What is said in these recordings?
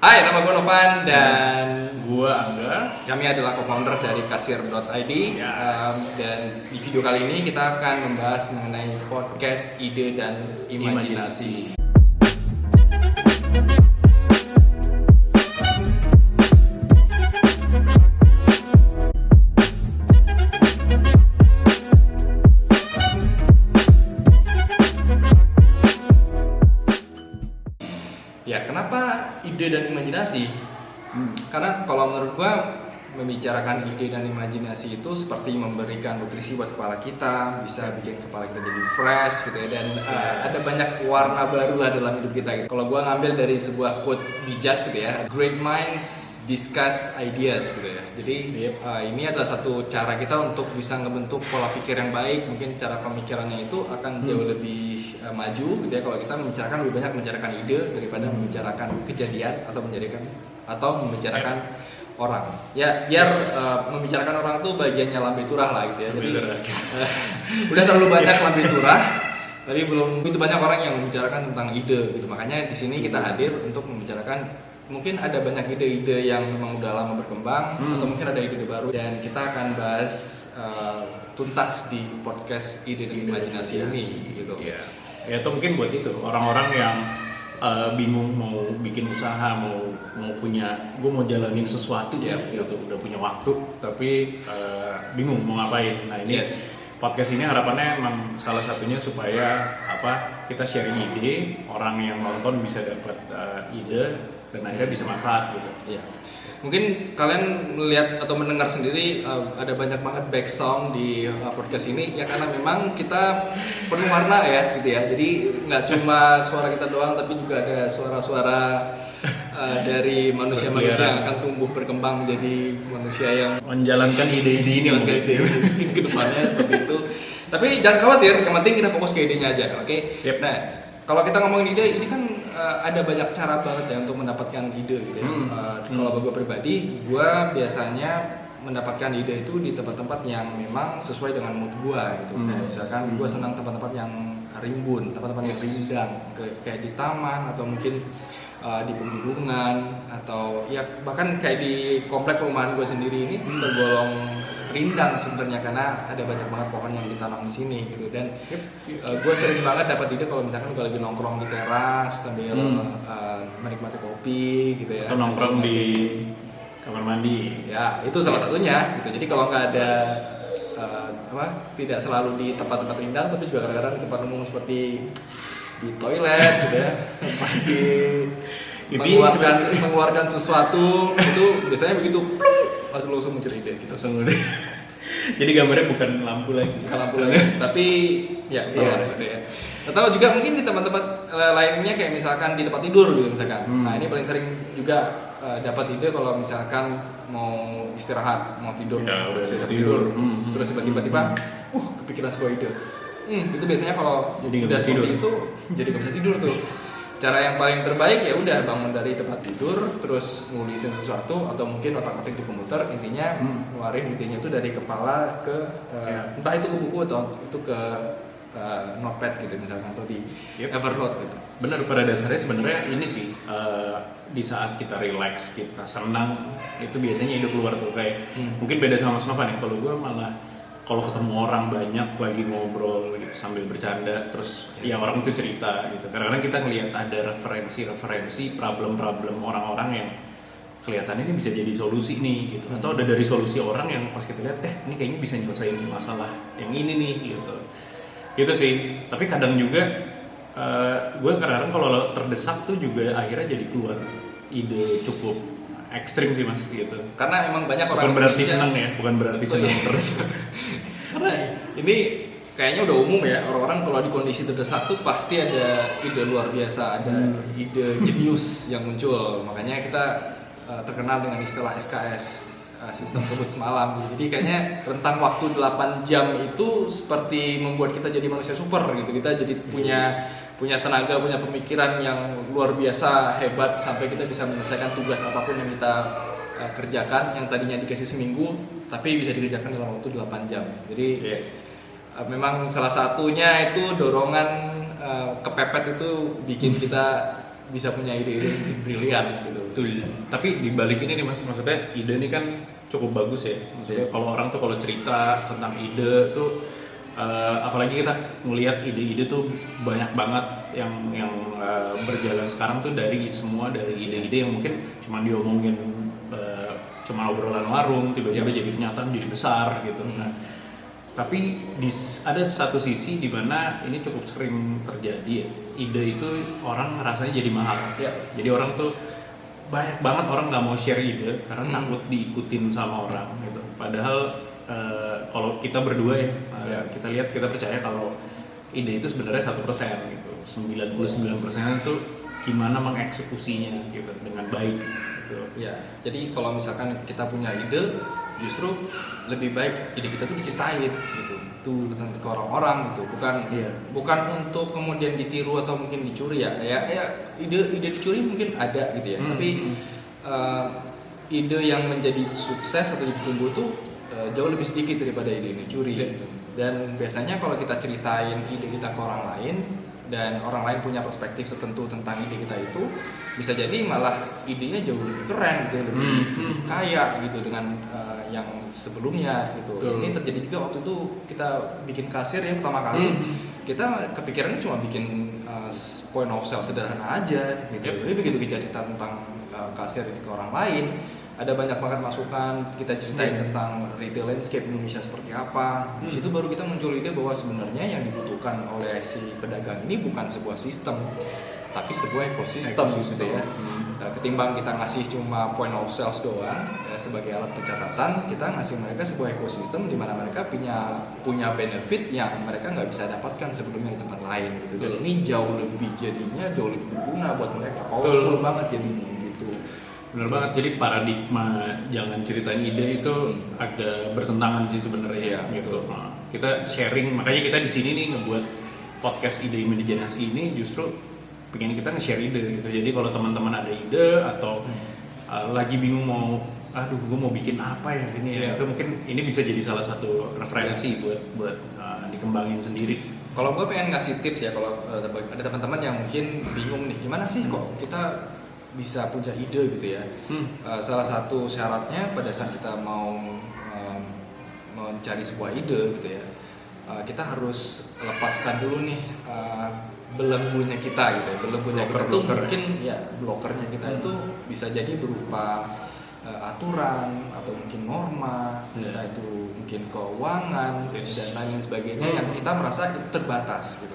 Hai, nama gue Novan dan Gua Angga. kami adalah co-founder dari Kasir.id. Dan di video kali ini kita akan membahas mengenai podcast, ide, dan imajinasi. Ya, kenapa ide dan imajinasi? Karena kalau menurut gua membicarakan ide dan imajinasi itu seperti memberikan nutrisi buat kepala kita, bisa bikin kepala kita jadi fresh gitu ya, dan ada banyak warna baru lah dalam hidup kita gitu. Kalau gua ngambil dari sebuah quote bijak gitu ya, great minds discuss ideas gitu ya. Jadi ini adalah satu cara kita untuk bisa ngebentuk pola pikir yang baik. Mungkin cara pemikirannya itu akan jauh lebih maju gitu ya kalau kita membicarakan lebih banyak membicarakan ide daripada membicarakan kejadian atau membicarakan orang. Ya biar membicarakan orang tuh bagiannya lambe turah lah gitu ya. Jadi udah terlalu banyak lambe turah, tapi belum begitu banyak orang yang membicarakan tentang ide gitu. Makanya di sini kita hadir untuk membicarakan. Mungkin ada banyak ide-ide yang memang udah lama berkembang atau mungkin ada ide-ide baru, dan kita akan bahas tuntas di podcast ide dan imajinasi ini gitu. Ya atau mungkin buat itu orang-orang yang bingung mau bikin usaha, mau punya, gue mau jalanin sesuatu gitu, udah punya waktu tapi bingung mau ngapain. Nah ini podcast ini harapannya emang salah satunya supaya kita sharing ide, orang yang nonton bisa dapat ide dan akhirnya bisa manfaat gitu. Iya. Mungkin kalian melihat atau mendengar sendiri ada banyak banget back sound di podcast ini ya, karena memang kita penuh warna ya gitu ya. Jadi nggak cuma suara kita doang, tapi juga ada suara-suara dari manusia-manusia yang akan tumbuh berkembang menjadi manusia yang menjalankan ide-ide ini mungkin ke depannya seperti itu. Tapi jangan khawatir, yang penting kita fokus ke idenya aja, oke? Nah, kalau kita ngomongin ide, ini kan ada banyak cara banget ya untuk mendapatkan ide gitu ya. Kalau gue pribadi, gue biasanya mendapatkan ide itu di tempat-tempat yang memang sesuai dengan mood gue gitu. Misalkan gue senang tempat-tempat yang rimbun, tempat-tempat yang rindang, kayak di taman atau mungkin di pegunungan, atau ya bahkan kayak di komplek perumahan gue sendiri ini tergolong rindang sebenarnya karena ada banyak banget pohon yang ditanam di sini gitu. Dan gue sering banget dapat ide kalau misalkan gue lagi nongkrong di teras sambil menikmati kopi gitu ya, atau nongkrong di kamar mandi ya, itu salah satunya gitu. Jadi kalau nggak ada tidak selalu di tempat-tempat rindang, tapi juga kadang-kadang di tempat umum seperti di toilet gitu ya, lagi mengeluarkan sesuatu itu biasanya begitu langsung muncul ide gitu. Jadi gambarnya bukan lampu lagi, tapi ya gitu ya. Atau juga mungkin di tempat-tempat lainnya kayak misalkan di tempat tidur gitu misalkan. Nah ini paling sering juga dapat ide kalau misalkan mau istirahat, mau tidur, udah selesai tidur, terus tiba-tiba kepikiran sebuah ide. Itu biasanya kalau udah seperti itu jadi nggak bisa tidur tuh. Cara yang paling terbaik ya udah bangun dari tempat tidur, terus nulisin sesuatu atau mungkin otak-atik di komputer. Intinya ngeluarin idenya itu dari kepala ke entah itu ke buku atau itu ke notepad gitu misalkan, atau di Evernote gitu. Benar, pada dasarnya sebenarnya ini sih di saat kita relax, kita senang, itu biasanya ide keluar tuh kayak mungkin beda sama Mas Novan ya. Kalau gue malah kalau ketemu orang banyak lagi ngobrol gitu sambil bercanda, terus ya orang itu cerita gitu. Kadang-kadang kita ngelihat ada referensi problem-problem orang-orang yang kelihatannya ini bisa jadi solusi nih gitu. Atau ada dari solusi orang yang pas kita lihat ini kayaknya bisa nyelesain masalah yang ini nih gitu. Gitu sih. Tapi kadang juga gue kadang-kadang kalau terdesak tuh juga akhirnya jadi keluar ide cukup ekstrim sih Mas gitu. Karena emang banyak orang bukan berarti senang ya, bukan berarti senang terus. Karena ini kayaknya udah umum ya, orang-orang kalau di kondisi terdesak tuh pasti ada ide luar biasa, ada ide jenius yang muncul. Makanya kita terkenal dengan istilah SKS, sistem kebut semalam. Jadi kayaknya rentang waktu 8 jam itu seperti membuat kita jadi manusia super gitu. Kita jadi punya tenaga, punya pemikiran yang luar biasa hebat sampai kita bisa menyelesaikan tugas apapun yang kita kerjakan yang tadinya dikasih seminggu tapi bisa dikerjakan dalam waktu 8 jam. Jadi memang salah satunya itu dorongan kepepet itu bikin kita bisa punya ide-ide yang brilian gitu. Betul. Tapi di balik ini nih Mas, maksudnya ide ini kan cukup bagus ya. Maksudnya kalau orang tuh kalau cerita tentang ide tuh apalagi kita ngelihat ide-ide tuh banyak banget yang berjalan sekarang tuh dari ide-ide yang mungkin cuma diomongin cuma obrolan warung tiba-tiba jadi kenyataan jadi besar gitu. Nah, tapi ada satu sisi di mana ini cukup sering terjadi ya. Ide itu orang rasanya jadi mahal. Ya. Jadi orang tuh banyak banget orang nggak mau share ide karena takut diikutin sama orang gitu. Padahal kalau kita berdua ya, kita lihat, kita percaya kalau ide itu sebenarnya 1% gitu. 99% itu gimana mengeksekusinya gitu dengan baik gitu. Ya, jadi kalau misalkan kita punya ide, justru lebih baik ide kita tuh diceritain gitu. Ke orang-orang gitu, bukan untuk kemudian ditiru atau mungkin dicuri ya. Ide dicuri mungkin ada gitu ya. Tapi ide yang menjadi sukses atau ditunggu tuh jauh lebih sedikit daripada ide dicuri gitu. Dan biasanya kalau kita ceritain ide kita ke orang lain dan orang lain punya perspektif tertentu tentang ide kita itu, bisa jadi malah idenya jauh lebih keren gitu, lebih kaya gitu dengan yang sebelumnya gitu. Ini terjadi juga waktu itu kita bikin kasir ya pertama kali. Kita kepikirannya cuma bikin point of sale sederhana aja gitu. Jadi begitu kita cerita tentang kasir ini ke orang lain, ada banyak banget masukan, kita ceritain tentang retail landscape Indonesia seperti apa. Di situ baru kita muncul ide bahwa sebenarnya yang dibutuhkan oleh si pedagang ini bukan sebuah sistem, tapi sebuah ekosistem gitu ya. Ketimbang kita ngasih cuma point of sales doang ya, sebagai alat pencatatan, kita ngasih mereka sebuah ekosistem di mana mereka punya benefit yang mereka nggak bisa dapatkan sebelumnya di tempat lain gitu. Dan ini jauh lebih berguna buat mereka, powerful banget jadinya gitu. Benar banget, jadi paradigma jangan ceritain ide itu agak bertentangan sih sebenarnya gitu. Nah, kita sharing, makanya kita di sini nih ngebuat podcast ide imajinasi ini justru pengen kita nge-share ide gitu. Jadi kalau teman-teman ada ide atau lagi bingung gue mau bikin apa ya ini itu mungkin ini bisa jadi salah satu referensi buat dikembangin sendiri. Kalau gue pengen ngasih tips ya, kalau ada teman-teman yang mungkin bingung nih gimana sih kok kita bisa punya ide gitu ya. Salah satu syaratnya pada saat kita mau mencari sebuah ide gitu ya, kita harus lepaskan dulu nih belenggunya kita gitu ya. Belenggunya kita tuh mungkin ya blokernya kita itu bisa jadi berupa aturan atau mungkin norma, entah itu mungkin keuangan dan lain sebagainya yang kita merasa itu terbatas gitu.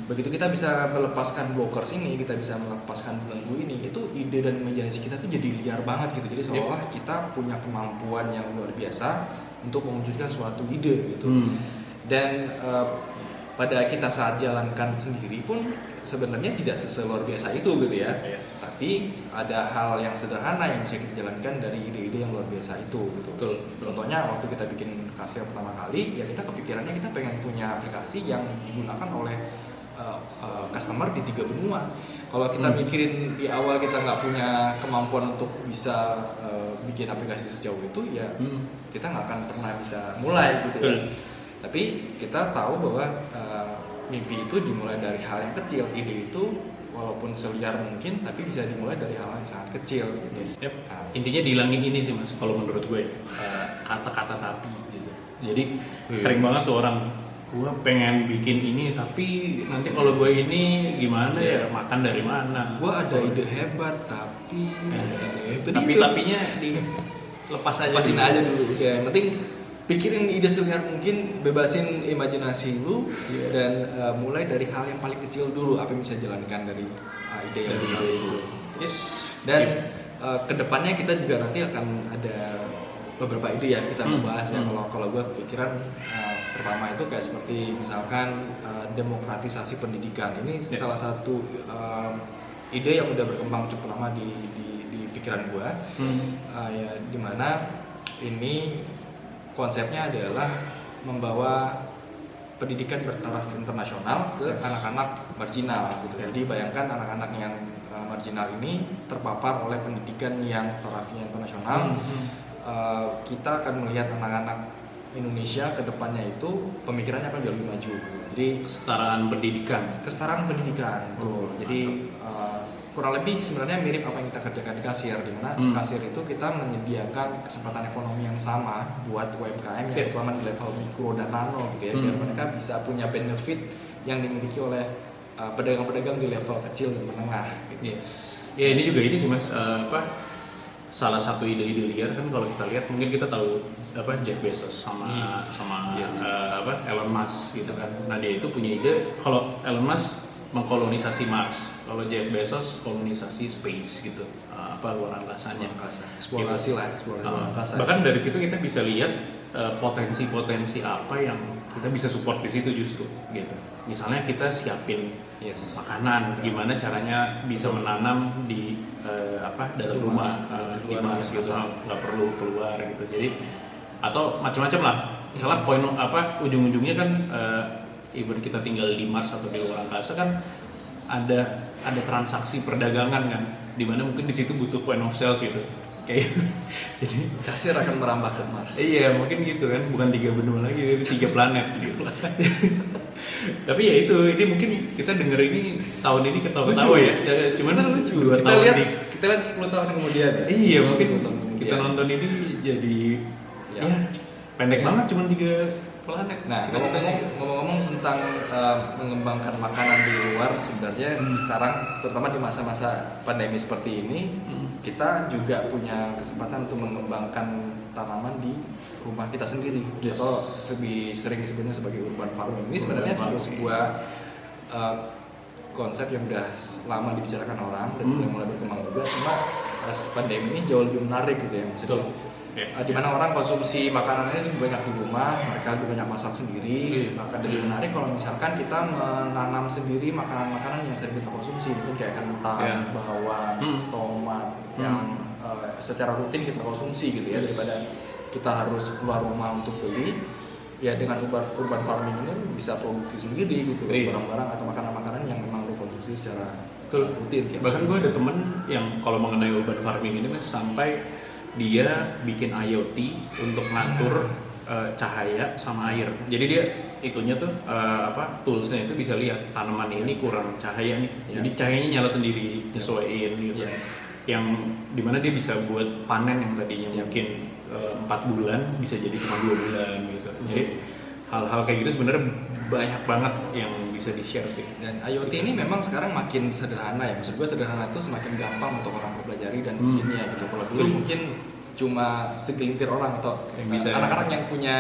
Begitu kita bisa melepaskan blockers ini, kita bisa melepaskan belenggu ini, itu ide dan imajinasi kita tuh jadi liar banget gitu. Jadi seolah kita punya kemampuan yang luar biasa untuk mewujudkan suatu ide gitu. Dan pada kita saat jalankan sendiri pun sebenarnya tidak seluar biasa itu gitu ya. Tapi ada hal yang sederhana yang bisa kita jalankan dari ide-ide yang luar biasa itu gitu. Contohnya waktu kita bikin kasir pertama kali, ya kita kepikirannya kita pengen punya aplikasi yang digunakan oleh customer di 3 benua. Kalau kita mikirin di awal kita nggak punya kemampuan untuk bisa bikin aplikasi sejauh itu, ya kita nggak akan pernah bisa mulai gitu ya. Tapi kita tahu bahwa mimpi itu dimulai dari hal yang kecil. Ide itu walaupun seliar mungkin, tapi bisa dimulai dari hal yang sangat kecil gitu. Intinya dihilangin ini sih Mas, kalau menurut gue kata-kata tapi gitu. Jadi sering banget tuh orang, gue pengen bikin ini tapi nanti kalau gue ini gimana ya makan dari mana? Gue ada ide hebat tapi tapinya dilepas aja. Lepasin aja dulu. Ya, yang penting pikirin ide seliar mungkin, bebasin imajinasi lu dan mulai dari hal yang paling kecil dulu, apa yang bisa jalankan dari ide yang besar itu. Dan kedepannya kita juga nanti akan ada beberapa ide ya kita membahas ya. Kalau gue kepikiran pertama itu kayak seperti misalkan demokratisasi pendidikan. Ini salah satu ide yang udah berkembang cukup lama di pikiran gue, ya dimana ini konsepnya adalah membawa pendidikan bertaraf internasional ke anak-anak marginal gitu. Jadi bayangkan anak-anak yang marginal ini terpapar oleh pendidikan yang tarafnya internasional. Kita akan melihat anak-anak Indonesia ke depannya itu pemikirannya akan jauh lebih maju. Jadi kesetaraan pendidikan tuh. Jadi kurang lebih sebenarnya mirip apa yang kita kerjakan di kasir, di mana kasir itu kita menyediakan kesempatan ekonomi yang sama buat UMKM yang terutama di level mikro dan nano gitu ya, biar mereka bisa punya benefit yang dimiliki oleh pedagang-pedagang di level kecil dan menengah gitu. Ya ini juga ini sih Mas, salah satu ide-ide liar kan kalau kita lihat mungkin kita tahu Jeff Bezos sama Elon Musk gitu kan. Nah dia itu punya ide kalau Elon Musk mengkolonisasi Mars, kalau Jeff Bezos kolonisasi space gitu, luar angkasanya, eksplorasi lah, eksplorasi luar angkasa. Bahkan dari situ kita bisa lihat potensi-potensi apa yang kita bisa support di situ justru gitu. Misalnya kita siapin makanan, gimana caranya bisa menanam di dalam rumah di Mars gitu, nggak perlu keluar gitu. Jadi atau macam-macam lah. Misalnya ujung-ujungnya kan even kita tinggal di Mars atau di luar angkasa kan ada transaksi perdagangan kan, dimana mungkin di situ butuh point of sales gitu. Kayak jadi kasir akan merambah ke Mars. Iya mungkin gitu kan, bukan 3 benua lagi tapi 3 planet gitu. Tapi ya itu, ini mungkin kita denger ini tahun ini ketawa-tawa ya. Cuman lucu. 2 tahun kita lihat 10 tahun kemudian ya. Iya mungkin kita nonton ini jadi pendek banget, cuman 3 planet. Nah, ngomong-ngomong tentang mengembangkan makanan di luar, sebenarnya sekarang terutama di masa-masa pandemi seperti ini, kita juga punya kesempatan untuk mengembangkan tanaman di rumah kita sendiri, atau lebih sering disebutnya sebagai urban farming. Ini sebenarnya sebuah konsep yang udah lama dibicarakan orang dan mulai berkembang juga. Cuma pas pandemi ini jauh lebih menarik gitu ya, maksudnya. Di mana orang konsumsi makanannya lebih banyak di rumah, mereka lebih banyak masak sendiri. Maka lebih menarik kalau misalkan kita menanam sendiri makanan-makanan yang sering kita konsumsi, mungkin kayak kentang, bawang, tomat yang secara rutin kita konsumsi gitu ya, daripada kita harus keluar rumah untuk beli. Ya dengan urban farming ini bisa produksi sendiri gitu, barang-barang atau makanan-makanan yang memang lu konsumsi secara rutin. Bahkan gue ada temen yang kalau mengenai urban farming ini sampai dia bikin IoT untuk ngatur cahaya sama air. Jadi dia itunya tuh toolsnya itu bisa lihat tanaman ini kurang cahaya nih. Jadi cahayanya nyala sendiri, nyesuaiin gitu. Yang dimana dia bisa buat panen yang tadinya mungkin 4 bulan bisa jadi cuma 2 bulan gitu. Jadi hal-hal kayak gitu sebenarnya banyak banget yang bisa di-share sih. Dan IoT ini memang sekarang makin sederhana ya. Maksud gue sederhana itu semakin gampang untuk orang mempelajari dan bikinnya gitu. Kalau dulu mungkin cuma segelintir orang atau anak-anak yang punya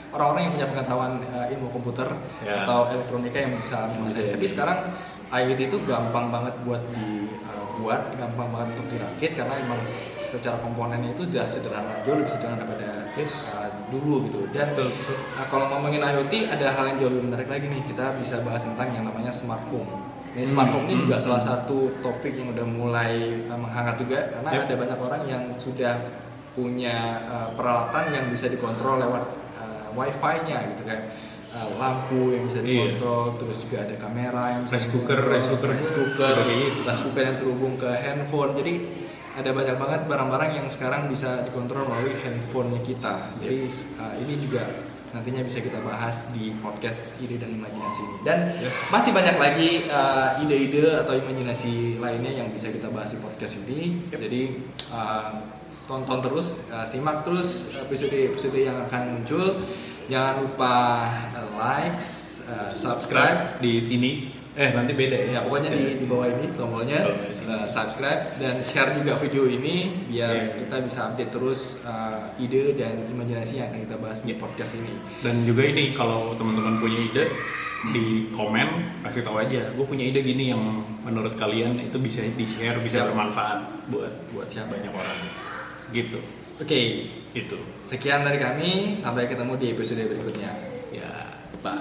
orang-orang yang punya pengetahuan ilmu komputer atau elektronika yang bisa menguasai. Tapi sekarang IoT itu gampang banget buat dibuat, gampang banget untuk dirakit karena memang secara komponennya itu sudah sederhana, jauh lebih sederhana daripada dulu gitu. Dan kalau ngomongin IoT ada hal yang jauh lebih menarik lagi nih, kita bisa bahas tentang yang namanya smart home. Ini smart home ini juga salah satu topik yang udah mulai menghangat juga karena ada banyak orang yang sudah punya peralatan yang bisa dikontrol lewat wifi-nya gitu kan. Lampu yang bisa dikontrol, terus juga ada kamera yang bisa rice cooker yang terhubung ke handphone. Jadi ada banyak banget barang-barang yang sekarang bisa dikontrol melalui handphonenya kita. Jadi ini juga nantinya bisa kita bahas di podcast Ide dan Imajinasi ini. Dan masih banyak lagi ide-ide atau imajinasi lainnya yang bisa kita bahas di podcast ini. Jadi tonton terus, simak terus episode-episode yang akan muncul. Jangan lupa like, subscribe di sini. Nanti beda ya. Pokoknya di bawah ini tombolnya, subscribe dan share juga video ini biar kita bisa update terus ide dan imajinasi yang akan kita bahas di podcast ini. Dan juga ini kalau teman-teman punya ide di komen kasih tahu aja. Gue punya ide gini yang menurut kalian itu bisa di-share, bisa bermanfaat buat banyak orang. Gitu. Oke, itu. Sekian dari kami, sampai ketemu di episode berikutnya. Ya, bye.